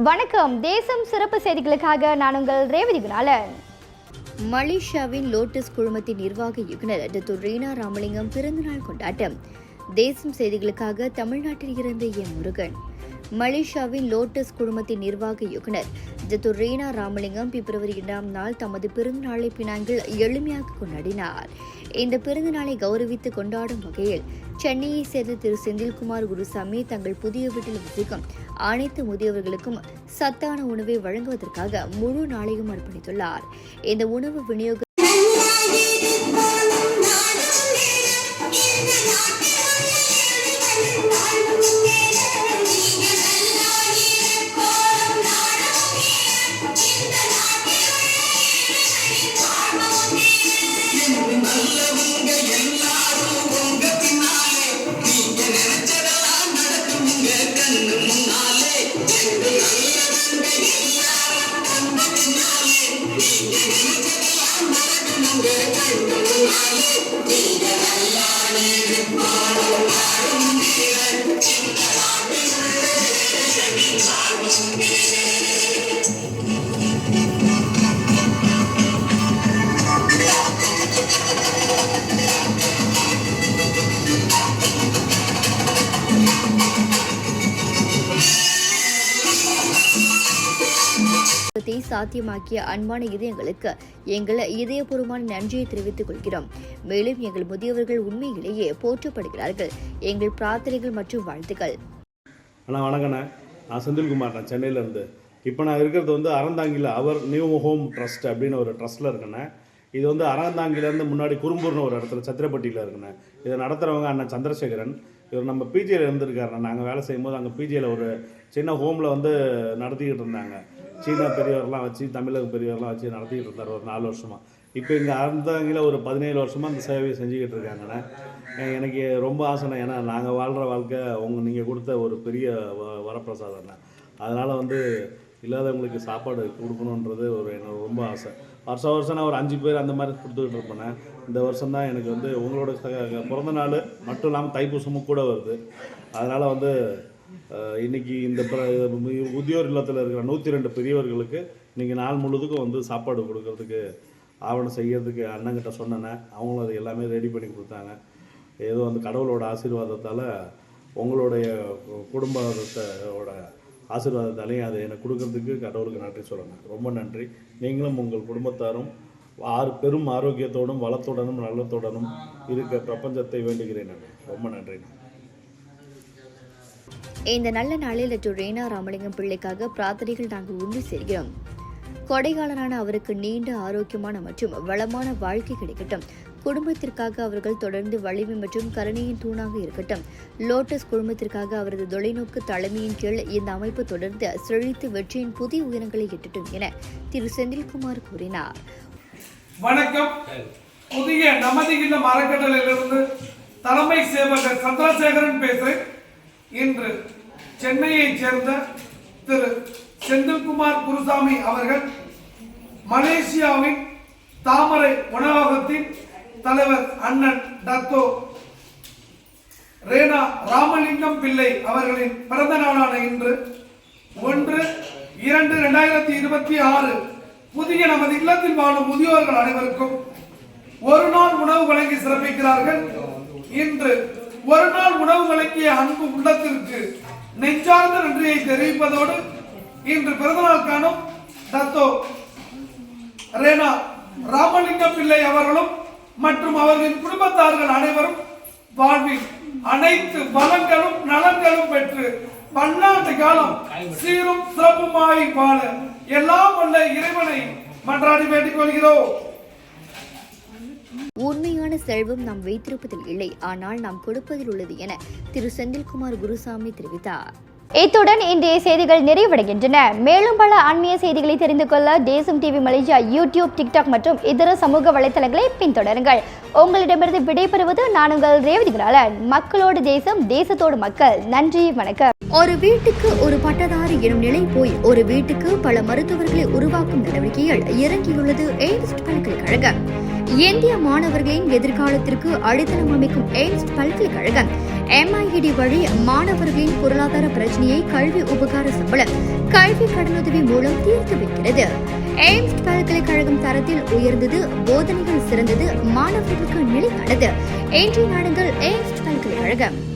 வணக்கம். தேசம் சிறப்பு செய்திகளுக்காக நான் உங்கள் ரேவதி குணாலன். மலேசியாவின் லோட்டஸ் குழுமத்தின் நிர்வாக இயக்குநர் டாக்டர் ரீனா ராமலிங்கம் பிறந்தநாள் கொண்டாட்டம். தேசம் செய்திகளுக்காக தமிழ்நாட்டில் இருந்து எம் முருகன். மலேசியாவின் லோட்டஸ் குழுமத்தின் நிர்வாக இயக்குநர் டாக்டர் ரீனா ராமலிங்கம் பிப்ரவரி 2ஆம் நாள் தமது பிறந்தநாளை பினாங்கில் எளிமையாக கொண்டாடினார். இந்த பிறந்தநாளை கௌரவித்து கொண்டாடும் வகையில் சென்னையை சேர்ந்த திரு செந்தில்குமார் குருசாமி தங்கள் புதிய வீட்டில் வசிக்கும் அனைத்து முதியவர்களுக்கும் சத்தான உணவை வழங்குவதற்காக முழு நாளையும் அர்ப்பணித்துள்ளார். இந்த உணவு விநியோக சாத்தியமாக்கிய அன்பான இதயங்களுக்கு எங்கள் இதயபூர்வமான நன்றியை தெரிவித்துக் கொள்கிறோம். மேலும் எங்கள் முதியவர்கள் உண்மையிலேயே போற்றப்படுகிறார்கள். எங்கள் பிரார்த்தனைகள் மற்றும் வாழ்த்துக்கள். வணக்கண்ணே, நான் செந்தில்குமார், நான் சென்னையிலேருந்து. இப்போ நான் இருக்கிறது அறந்தாங்கியில் அவர் நியூ ஹோம் ட்ரஸ்ட் அப்படின்னு ஒரு ட்ரஸ்ட்டில் இருக்கேண்ணே. இது அறந்தாங்கிலேருந்து முன்னாடி குறும்பூர்னு ஒரு இடத்துல சத்திரப்பட்டியில் இருக்குண்ணே. இதை நடத்துகிறவங்க அண்ணன் சந்திரசேகரன். இவர் நம்ம பிஜியில் இருந்திருக்காருண்ணே. நாங்கள் வேலை செய்யும்போது அங்கே பிஜியில் ஒரு சின்ன ஹோமில் நடத்திக்கிட்டு இருந்தாங்க. சீனா பெரியவரெலாம் வச்சு, தமிழக பெரியவரெலாம் வச்சு நடத்திக்கிட்டு இருந்தார் ஒரு 4 வருஷமாக. இப்போ இங்கே அறந்தாங்கில ஒரு 17 வருஷமாக அந்த சேவையை செஞ்சுக்கிட்டு இருக்காங்கண்ணே. எனக்கு ரொம்ப ஆசைண்ணே. ஏன்னா நாங்கள் வாழ்கிற வாழ்க்கை நீங்கள் கொடுத்த ஒரு பெரிய வரப்பிரசாதம்ண்ணே. அதனால் இல்லாதவங்களுக்கு சாப்பாடு கொடுக்கணுன்றது எனக்கு ரொம்ப ஆசை. வருஷம் நான் ஒரு 5 பேர் அந்த மாதிரி கொடுத்துக்கிட்டு இருப்பேண்ணே. இந்த வருஷம் தான் எனக்கு உங்களோட பிறந்த நாள் மட்டும் இல்லாமல் தைப்பூசமும் கூட வருது. அதனால் இன்றைக்கி இந்த முதியோர் இல்லத்தில் இருக்கிற 102 பெரியவர்களுக்கு இன்றைக்கி நாள் முழுதுக்கும் சாப்பாடு கொடுக்கறதுக்கு ஆவணம் செய்கிறதுக்கு அண்ணங்கிட்ட சொன்னேன்னே. அவங்களும் அது எல்லாமே ரெடி பண்ணி கொடுத்தாங்க. ஏதோ கடவுளோட ஆசீர்வாதத்தால், உங்களுடைய குடும்பத்தோட ஆசீர்வாதத்தாலையும் அதை எனக்கு கொடுக்கறதுக்கு கடவுளுக்கு நன்றி சொல்லணும். ரொம்ப நன்றி. நீங்களும் உங்கள் குடும்பத்தாரும் பெரும் ஆரோக்கியத்தோடும் வளத்துடனும் நலத்துடனும் இருக்க பிரபஞ்சத்தை வேண்டுகிறேன். ரொம்ப நன்றி. இந்த நல்ல நாளில் டாக்டர் ரீனா ராமலிங்கம் பிள்ளைக்காக பிரார்த்தனைகள் நாங்கள் உண்டு சேர்க்கிறோம். கொடைகாலனான அவருக்கு நீண்ட ஆரோக்கியமான மற்றும் வளமான வாழ்க்கை கிடைக்கட்டும். குடும்பத்திற்காக அவர்கள் தொடர்ந்து வலிமை மற்றும் கருணையின் தூணாக இருக்கட்டும். லோட்டஸ் குழுமத்திற்காக அவரது தொலைநோக்கு தலைமையின் கீழ் இந்த அமைப்பு தொடர்ந்து செழித்து வெற்றியின் புதிய உயரங்களை எட்டட்டும் என திரு செந்தில்குமார் கூறினார். வணக்கம். புதிய நமது இல்லம் அறக்கட்டளையிலிருந்து தலைமை சேவகர் சந்திரசேகரன் பேசுகிறேன். இன்று சென்னையைச் சேர்ந்த திரு செந்தில்குமார் குருசாமி அவர்கள் மலேசியாவின் தாமரை உணவகத்தின் தலைவர் அண்ணன் டாக்டர் ரீனா ராமலிங்கம் பிள்ளை அவர்களின் பிறந்த நாளான இன்று 1/2/2026 புதிய நமது இல்லத்தில் வாழும் முதியோர்கள் அனைவருக்கும் ஒரு நாள் உணவு வழங்கி சிறப்பிக்கிறார்கள். இன்று ஒரு நாள் உணவு வழங்கிய அன்பு உள்ளத்திற்கு நெஞ்சார்ந்த நன்றியை தெரிவிப்பதோடு இன்று பிறந்தநாள் காணும் டாக்டர் ரீனா ராமலிங்கம் பிள்ளை அவர்களும் மற்றும் அவர்களின் குடும்பத்தார்கள் அனைவரும் வாழ்வில் அனைத்து பலங்களும் நலன்களும் பெற்று பன்னாட்டு காலம் சீரும் சிறப்புமாய் வாழ எல்லாம் வல்ல இறைவனை மன்றாடி வேண்டிக் கொள்கிறோம். உண்மையான செல்வம் நாம் வைத்திருப்பதில் இல்லை, ஆனால் நாம் கொடுப்பதில் உள்ளது என திரு செந்தில்குமார் குருசாமி தெரிவித்தார். இத்துடன் இன்றைய செய்திகள் நிறைவடைகின்றன. மேலும் பல ஆன்மீக செய்திகளை தெரிந்து கொள்ள தேசம் டிவி மலேசியா யூடியூப், டிக்டாக் மற்றும் இதர சமூக வலைத்தளங்களை பின்தொடருங்கள். உங்களிடமிருந்து விடைபெறுவது நான் உங்கள் ரேவதி குணாலன். மக்களோடு தேசம், தேசத்தோடு மக்கள். நன்றி, வணக்கம். ஒரு வீட்டுக்கு ஒரு பட்டதாரி எனும் நிலை போய் ஒரு வீட்டுக்கு பல மருத்துவர்களை உருவாக்கும் நடவடிக்கையில் இறங்கியுள்ளது எய்ம்ஸ் பல்கலைக்கழகம். இந்திய மாணவர்களின் எதிர்காலத்திற்கு அடித்தளம் அமைக்கும் எய்ம்ஸ் பல்கலைக்கழகம் MIED வழி மாணவர்களின் பொருளாதார பிரச்சனையை கல்வி உபகார சம்பளம், கல்வி கடனுதவி மூலம் தீர்த்து வைக்கிறது. எய்ம்ஸ் பல்கலைக்கழகம் தரத்தில் உயர்ந்தது, போதனைகள் சிறந்தது, மாணவர்களுக்கு நிலையானது. இன்றைய நாடுகள் எய்ம்ஸ் பல்கலைக்கழகம்.